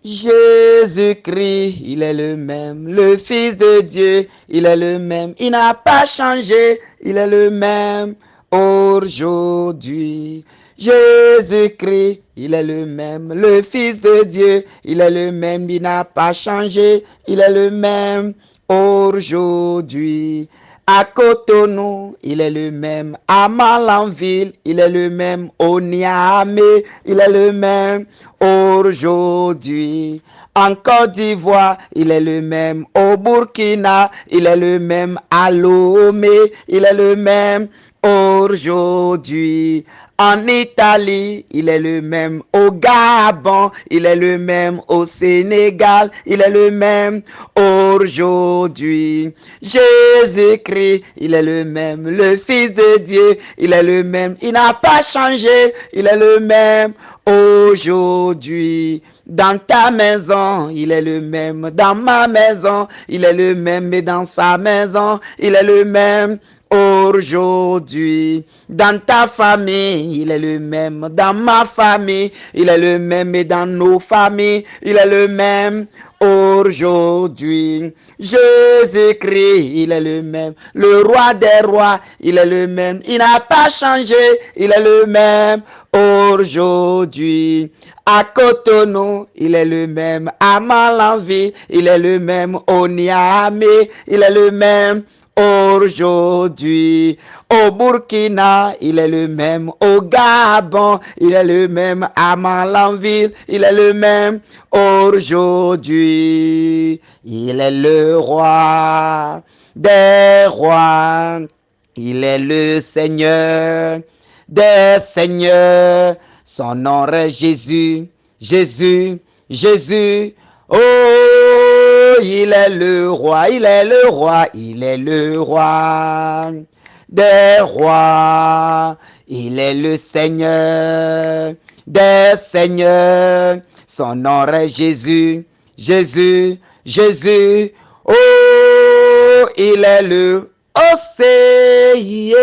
Jésus-Christ, il est le même, le Fils de Dieu, il est le même, il n'a pas changé, il est le même aujourd'hui. Jésus-Christ, il est le même, le Fils de Dieu, il est le même, il n'a pas changé, il est le même aujourd'hui. À Cotonou, il est le même. À Malanville, il est le même. Au Niamey, il est le même aujourd'hui. En Côte d'Ivoire, il est le même. Au Burkina, il est le même. À Lomé, il est le même aujourd'hui. En Italie, il est le même. Au Gabon, il est le même. Au Sénégal, il est le même aujourd'hui. Jésus-Christ, il est le même. Le Fils de Dieu, il est le même. Il n'a pas changé, il est le même aujourd'hui. Dans ta maison, il est le même. Dans ma maison, il est le même. Et dans sa maison, il est le même aujourd'hui. Dans ta famille, il est le même. Dans ma famille, il est le même. Et dans nos familles, il est le même aujourd'hui. Jésus-Christ, il est le même. Le roi des rois, il est le même. Il n'a pas changé, il est le même aujourd'hui. À Cotonou, il est le même. À Malanville, il est le même. Au Niamey, il est le même aujourd'hui. Au Burkina, il est le même. Au Gabon, il est le même. À Malanville, il est le même aujourd'hui. Il est le roi des rois. Il est le Seigneur des seigneurs. Son nom est Jésus, Jésus, Jésus. Oh, il est le roi, il est le roi, il est le roi des rois. Il est le Seigneur des seigneurs. Son nom est Jésus, Jésus, Jésus. Oh, il est le Oseye,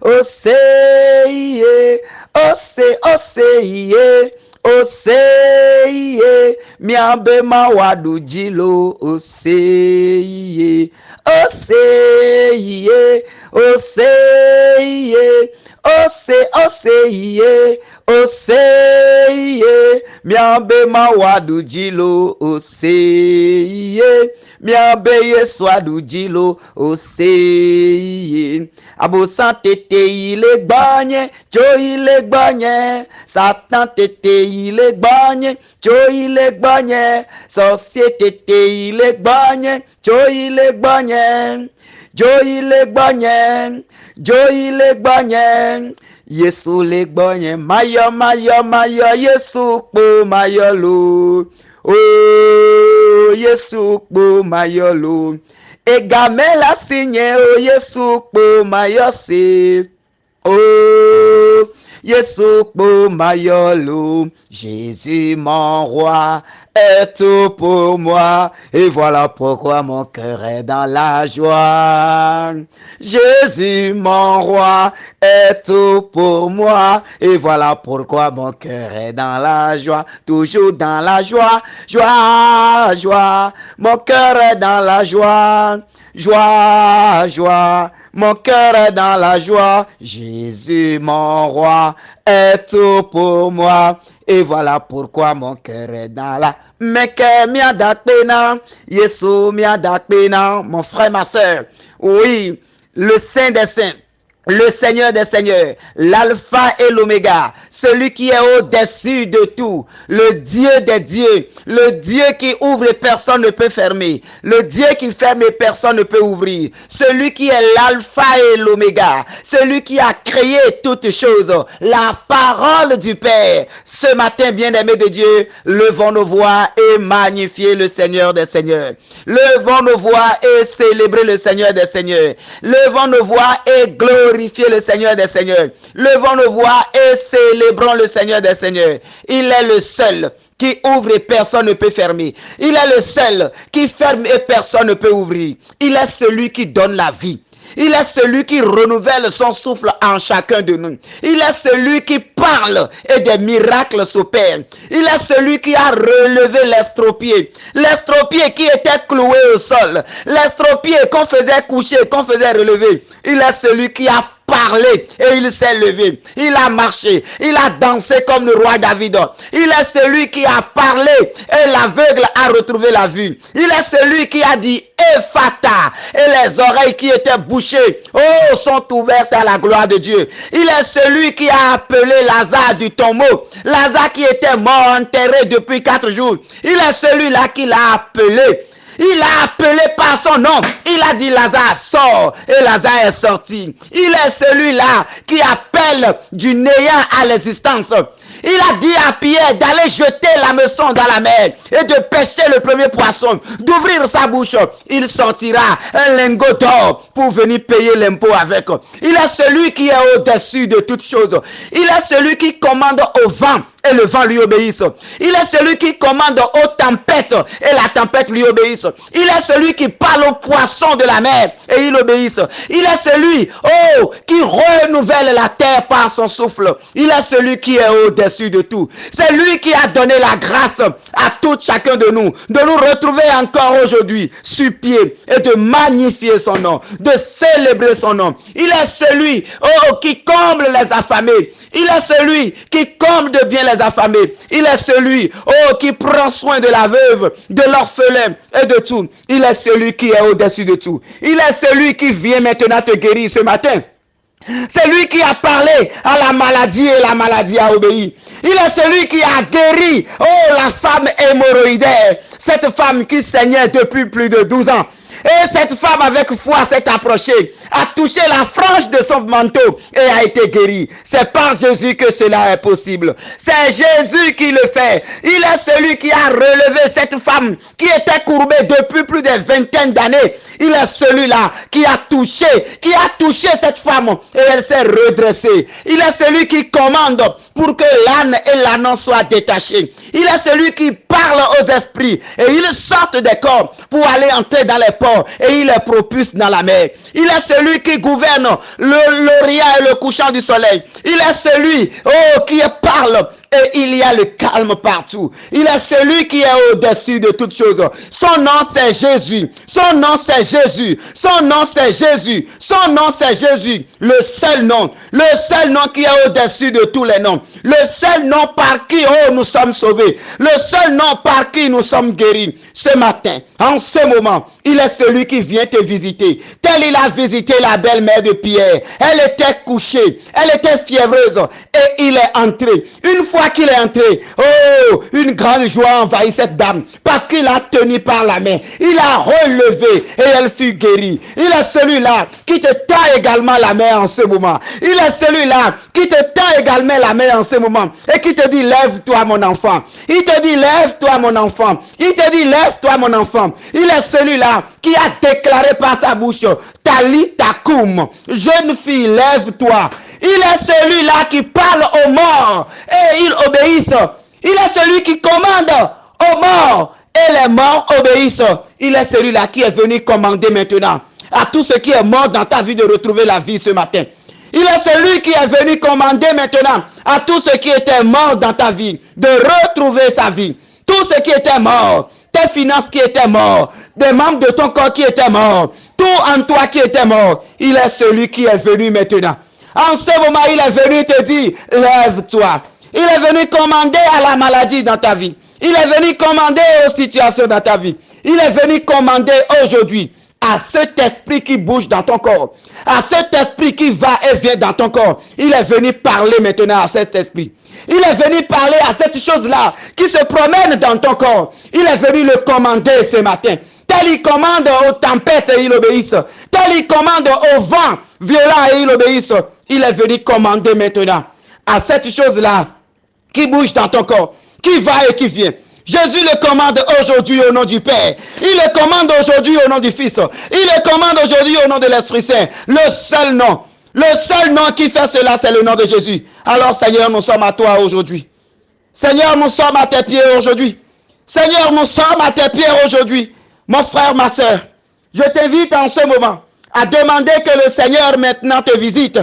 Oseye, Oseye, Oseye, miabe mawadu jilo, Oseye, Oseye, Oseye, Oseye, Oseye, miabe mawadu jilo, Oseye, miabe yeswadu jilo, Oseye. Abosan tete il est gbanye, jo il est gbanye. Satan tete il est gbanye, jo il est gbanye. Sorcier tete il est gbanye, jo il est gbanye. Jo il est gbanye, jo il est gbanye. Yesu le gbanye, mayo mayo mayo Yesu po mayo lo. Oh Yesu po mayo lo. Egame la signé, oh Yesu po mayose. Oh Yesu po mayolo. Jésus mon roi est tout pour moi. Et voilà pourquoi mon cœur est dans la joie. Jésus mon roi est tout pour moi. Et voilà pourquoi mon cœur est dans la joie. Toujours dans la joie. Joie, joie. Mon cœur est dans la joie. Joie, joie. Mon cœur est dans la joie. Jésus mon roi est tout pour moi. Et voilà pourquoi mon cœur est dans la... Meke miadakpena, Yesu miadakpena, mon frère, ma soeur. Oui, le Saint des Saints, le Seigneur des Seigneurs, l'alpha et l'oméga, celui qui est au-dessus de tout, le Dieu des dieux, le Dieu qui ouvre et personne ne peut fermer, le Dieu qui ferme et personne ne peut ouvrir, celui qui est l'alpha et l'oméga, celui qui a créé toutes choses, la parole du Père. Ce matin, bien-aimés de Dieu, levons nos voix et magnifier le Seigneur des Seigneurs. Levons nos voix et célébrer le Seigneur des Seigneurs. Levons nos voix et glorifier le Seigneur des Seigneurs. Levons nos voix et célébrons le Seigneur des Seigneurs. Il est le seul qui ouvre et personne ne peut fermer. Il est le seul qui ferme et personne ne peut ouvrir. Il est celui qui donne la vie. Il est celui qui renouvelle son souffle en chacun de nous. Il est celui qui parle et des miracles s'opèrent. Il est celui qui a relevé l'estropié. L'estropié qui était cloué au sol. L'estropié qu'on faisait coucher, qu'on faisait relever. Il est celui qui a parlé et il s'est levé. Il a marché. Il a dansé comme le roi David. Il est celui qui a parlé et l'aveugle a retrouvé la vue. Il est celui qui a dit Ephata et les oreilles qui étaient bouchées sont ouvertes à la gloire de Dieu. Il est celui qui a appelé Lazare du tombeau. Lazare qui était mort enterré depuis 4 jours. Il est celui-là qui l'a appelé. Il a appelé par son nom. Il a dit Lazare sort et Lazare est sorti. Il est celui-là qui appelle du néant à l'existence. Il a dit à Pierre d'aller jeter l'hameçon dans la mer et de pêcher le premier poisson, d'ouvrir sa bouche. Il sortira un lingot d'or pour venir payer l'impôt avec. Il est celui qui est au-dessus de toutes choses. Il est celui qui commande au vent et le vent lui obéisse. Il est celui qui commande aux tempêtes et la tempête lui obéisse. Il est celui qui parle aux poissons de la mer et il obéisse. Il est celui qui renouvelle la terre par son souffle. Il est celui qui est au-dessus de tout. C'est lui qui a donné la grâce à tout chacun de nous retrouver encore aujourd'hui sur pied et de magnifier son nom, de célébrer son nom. Il est celui qui comble les affamés. Il est celui qui comble de bien les affamés. Il est celui qui prend soin de la veuve, de l'orphelin et de tout. Il est celui qui est au-dessus de tout. Il est celui qui vient maintenant te guérir ce matin. C'est lui qui a parlé à la maladie et la maladie a obéi. Il est celui qui a guéri la femme hémorroïdaire, cette femme qui saignait depuis plus de 12 ans. Et cette femme avec foi s'est approchée, a touché la frange de son manteau et a été guérie. C'est par Jésus que cela est possible. C'est Jésus qui le fait. Il est celui qui a relevé cette femme qui était courbée depuis plus de vingtaine d'années. Il est celui-là qui a touché cette femme et elle s'est redressée. Il est celui qui commande pour que l'âne et l'ânon soient détachés. Il est celui qui parle aux esprits et ils sortent des corps pour aller entrer dans les ports et il les propulse dans la mer. Il est celui qui gouverne l'Orient et le couchant du soleil. Il est celui qui parle et il y a le calme partout. Il est celui qui est au-dessus de toutes choses. Son nom c'est Jésus. Son nom c'est Jésus. Son nom c'est Jésus. Son nom c'est Jésus. Le seul nom qui est au-dessus de tous les noms. Le seul nom par qui nous sommes sauvés. Le seul nom par qui nous sommes guéris. Ce matin, en ce moment, il est celui qui vient te visiter. Tel il a visité la belle-mère de Pierre. Elle était couchée. Elle était fiévreuse. Et il est entré. Une fois qu'il est entré, une grande joie envahit cette dame. Parce qu'il a tenu par la main. Il a relevé et elle fut guérie. Il est celui-là qui te tend également la main en ce moment. Il est celui-là qui te tend également la main en ce moment. Et qui te dit, lève-toi mon enfant. Il te dit, lève-toi mon enfant. Il te dit, lève-toi mon enfant. Il est celui-là qui a déclaré par sa bouche, Talita koum, jeune fille, lève-toi. Il est celui-là qui parle aux morts et ils obéissent. Il est celui qui commande aux morts et les morts obéissent. Il est celui-là qui est venu commander maintenant à tout ce qui est mort dans ta vie de retrouver la vie ce matin. Il est celui qui est venu commander maintenant à tout ce qui était mort dans ta vie de retrouver sa vie. Tout ce qui était mort, tes finances qui étaient mortes, des membres de ton corps qui étaient morts, tout en toi qui était mort, il est celui qui est venu maintenant. En ce moment, il est venu te dire, lève-toi. Il est venu commander à la maladie dans ta vie. Il est venu commander aux situations dans ta vie. Il est venu commander aujourd'hui à cet esprit qui bouge dans ton corps, à cet esprit qui va et vient dans ton corps. Il est venu parler maintenant à cet esprit. Il est venu parler à cette chose-là qui se promène dans ton corps. Il est venu le commander ce matin. Tel il commande aux tempêtes et il obéisse. Tel il commande au vent violent et il obéisse. Il est venu commander maintenant à cette chose-là qui bouge dans ton corps, qui va et qui vient. Jésus le commande aujourd'hui au nom du Père. Il le commande aujourd'hui au nom du Fils. Il le commande aujourd'hui au nom de l'Esprit Saint. Le seul nom qui fait cela, c'est le nom de Jésus. Alors Seigneur, nous sommes à toi aujourd'hui. Seigneur, nous sommes à tes pieds aujourd'hui. Seigneur, nous sommes à tes pieds aujourd'hui. Mon frère, ma soeur, je t'invite en ce moment à demander que le Seigneur maintenant te visite.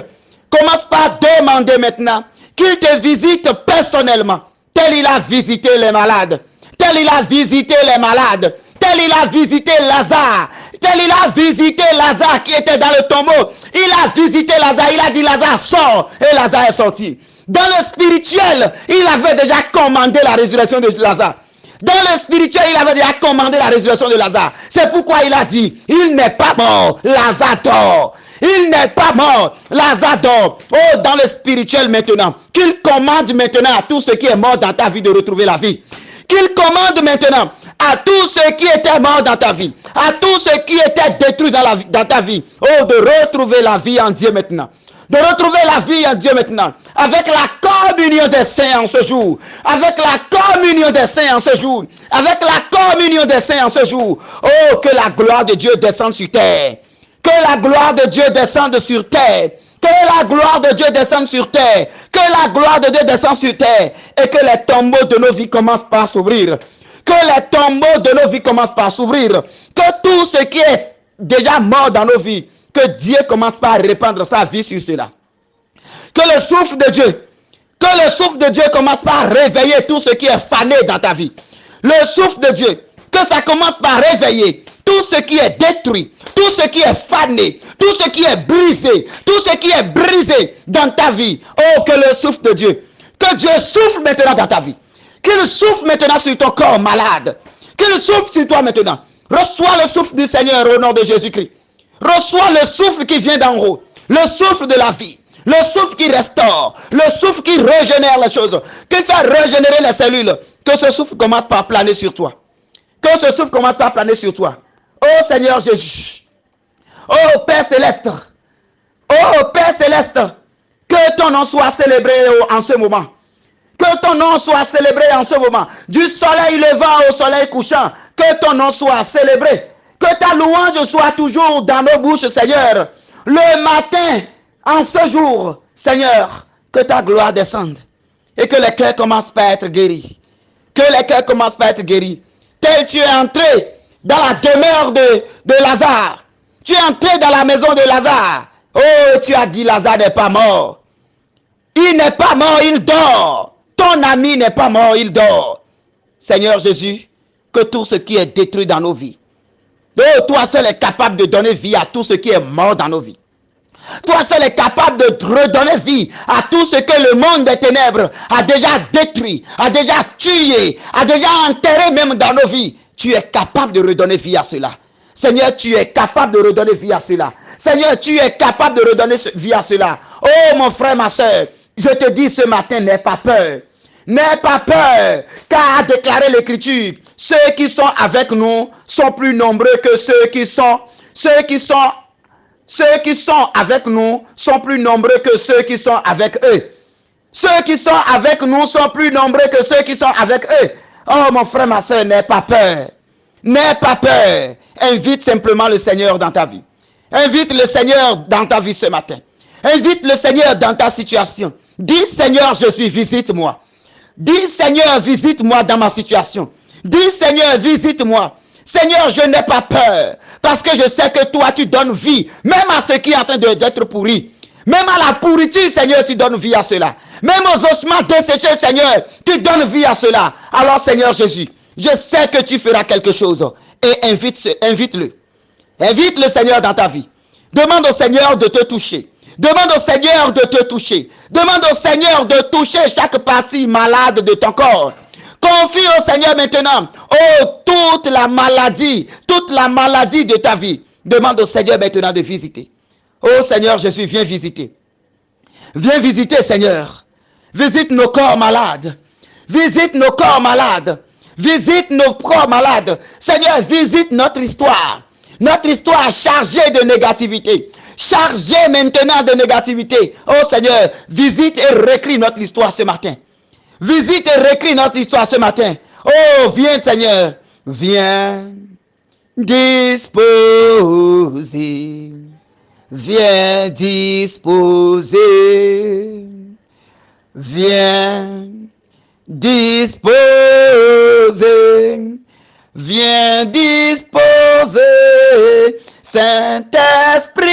Commence par demander maintenant qu'il te visite personnellement. Tel il a visité les malades. Tel il a visité les malades. Tel il a visité Lazare. Tel il a visité Lazare qui était dans le tombeau. Il a visité Lazare. Il a dit Lazare sort. Et Lazare est sorti. Dans le spirituel, il avait déjà commandé la résurrection de Lazare. Dans le spirituel, il avait déjà commandé la résurrection de Lazare. C'est pourquoi il a dit, il n'est pas mort, Lazare dort. Il n'est pas mort, Lazare dort. Oh, dans le spirituel maintenant, qu'il commande maintenant à tout ce qui est mort dans ta vie de retrouver la vie. Qu'il commande maintenant à tout ce qui était mort dans ta vie, à tout ce qui était détruit dans ta vie, oh, de retrouver la vie en Dieu maintenant. De retrouver la vie en Dieu maintenant, avec la communion des saints en ce jour, avec la communion des saints en ce jour, avec la communion des saints en ce jour. Oh, que la gloire de Dieu descende sur terre, que la gloire de Dieu descende sur terre, que la gloire de Dieu descende sur terre, que la gloire de Dieu descende sur terre, et que les tombeaux de nos vies commencent par s'ouvrir, que les tombeaux de nos vies commencent par s'ouvrir, que tout ce qui est déjà mort dans nos vies, que Dieu commence par répandre sa vie sur cela. Que le souffle de Dieu commence par réveiller tout ce qui est fané dans ta vie. Le souffle de Dieu, que ça commence par réveiller tout ce qui est détruit, tout ce qui est fané, tout ce qui est brisé, tout ce qui est brisé dans ta vie. Oh, que le souffle de Dieu, que Dieu souffle maintenant dans ta vie. Qu'il souffle maintenant sur ton corps malade. Qu'il souffle sur toi maintenant. Reçois le souffle du Seigneur au nom de Jésus-Christ. Reçois le souffle qui vient d'en haut, le souffle de la vie, le souffle qui restaure, le souffle qui régénère les choses, qui fait régénérer les cellules. Que ce souffle commence par planer sur toi. Que ce souffle commence par planer sur toi. Oh Seigneur Jésus, oh Père Céleste, oh Père Céleste, que ton nom soit célébré en ce moment. Que ton nom soit célébré en ce moment. Du soleil levant au soleil couchant, que ton nom soit célébré. Que ta louange soit toujours dans nos bouches, Seigneur. Le matin, en ce jour, Seigneur, que ta gloire descende. Et que les cœurs commencent par être guéris. Que les cœurs commencent par être guéris. Tel tu es entré dans la demeure de Lazare. Tu es entré dans la maison de Lazare. Oh, tu as dit Lazare n'est pas mort. Il n'est pas mort, il dort. Ton ami n'est pas mort, il dort. Seigneur Jésus, que tout ce qui est détruit dans nos vies, oh, toi seul est capable de donner vie à tout ce qui est mort dans nos vies. Toi seul est capable de redonner vie à tout ce que le monde des ténèbres a déjà détruit, a déjà tué, a déjà enterré même dans nos vies. Tu es capable de redonner vie à cela. Seigneur, tu es capable de redonner vie à cela. Seigneur, tu es capable de redonner vie à cela. Oh mon frère, ma soeur, je te dis ce matin, n'aie pas peur. N'aie pas peur, car a déclaré l'Écriture, ceux qui sont avec nous sont plus nombreux que ceux qui sont avec nous sont plus nombreux que ceux qui sont avec eux. Ceux qui sont avec nous sont plus nombreux que ceux qui sont avec eux. Oh mon frère, ma soeur, n'aie pas peur. N'aie pas peur. Invite simplement le Seigneur dans ta vie. Invite le Seigneur dans ta vie ce matin. Invite le Seigneur dans ta situation. Dis Seigneur, Jésus, visite-moi. Dis Seigneur, visite-moi dans ma situation. Dis Seigneur, visite-moi. Seigneur, je n'ai pas peur. Parce que je sais que toi, tu donnes vie. Même à ce qui est en train d'être pourri. Même à la pourriture, Seigneur, tu donnes vie à cela. Même aux ossements desséchés, Seigneur, tu donnes vie à cela. Alors, Seigneur Jésus, je sais que tu feras quelque chose. Et invite-le. Invite le Seigneur dans ta vie. Demande au Seigneur de te toucher. Demande au Seigneur de te toucher. Demande au Seigneur de toucher chaque partie malade de ton corps. Confie au Seigneur maintenant, oh, toute la maladie de ta vie. Demande au Seigneur maintenant de visiter. Oh Seigneur Jésus, viens visiter. Viens visiter, Seigneur. Visite nos corps malades. Visite nos corps malades. Visite nos corps malades. Seigneur, visite notre histoire. Notre histoire chargée de négativité. Chargée maintenant de négativité. Oh Seigneur, visite et réécris notre histoire ce matin. Visite et réécris notre histoire ce matin. Oh, viens Seigneur. Viens disposer. Viens disposer. Viens disposer. Viens disposer. Saint-Esprit,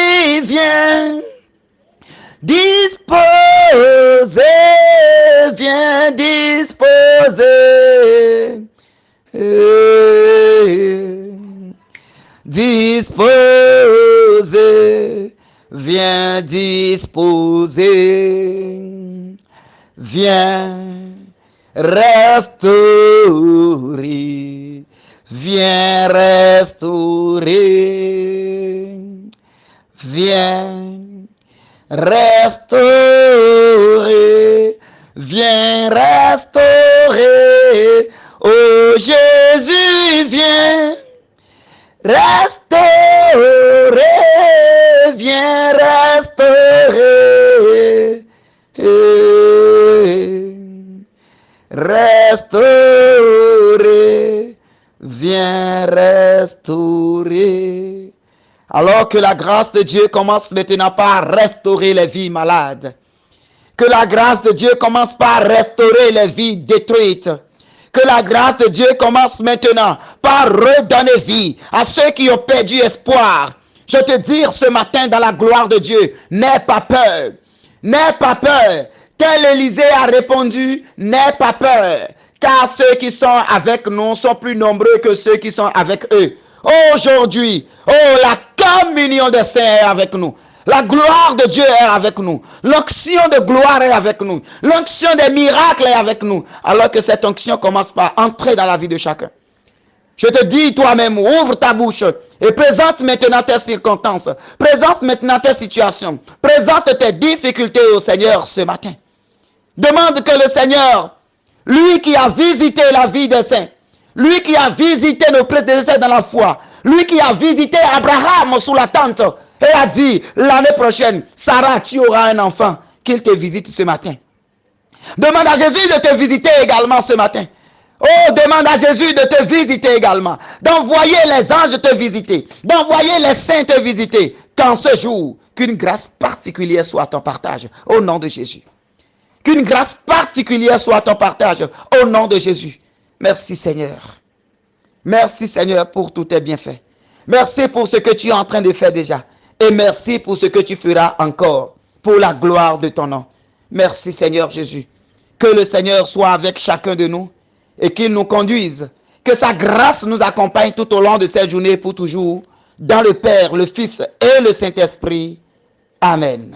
disposer. Disposer, viens disposer, viens restaurer, viens restaurer, viens restaurer, viens restaurer. Oh Jésus, viens restaurer, viens restaurer, restaurer, viens restaurer. Alors que la grâce de Dieu commence maintenant par restaurer les vies malades. Que la grâce de Dieu commence par restaurer les vies détruites. Que la grâce de Dieu commence maintenant par redonner vie à ceux qui ont perdu espoir. Je te dis ce matin dans la gloire de Dieu, n'aie pas peur. N'aie pas peur. Tel Élisée a répondu, n'aie pas peur. Car ceux qui sont avec nous sont plus nombreux que ceux qui sont avec eux. Aujourd'hui, la communion des saints est avec nous. La gloire de Dieu est avec nous. L'onction de gloire est avec nous. L'onction des miracles est avec nous. Alors que cette onction commence par entrer dans la vie de chacun. Je te dis toi-même, ouvre ta bouche et présente maintenant tes circonstances. Présente maintenant tes situations. Présente tes difficultés au Seigneur ce matin. Demande que le Seigneur, lui qui a visité la vie des saints, lui qui a visité nos prédécesseurs dans la foi, lui qui a visité Abraham sous la tente, et a dit, l'année prochaine, Sarah, tu auras un enfant, qu'il te visite ce matin. Demande à Jésus de te visiter également ce matin. Oh, demande à Jésus de te visiter également. D'envoyer les anges te visiter. D'envoyer les saints te visiter. Qu'en ce jour, qu'une grâce particulière soit ton partage. Au nom de Jésus. Qu'une grâce particulière soit ton partage. Au nom de Jésus. Merci Seigneur. Merci Seigneur pour tous tes bienfaits. Merci pour ce que tu es en train de faire déjà. Et merci pour ce que tu feras encore, pour la gloire de ton nom. Merci Seigneur Jésus. Que le Seigneur soit avec chacun de nous et qu'il nous conduise. Que sa grâce nous accompagne tout au long de cette journée pour toujours. Dans le Père, le Fils et le Saint-Esprit. Amen.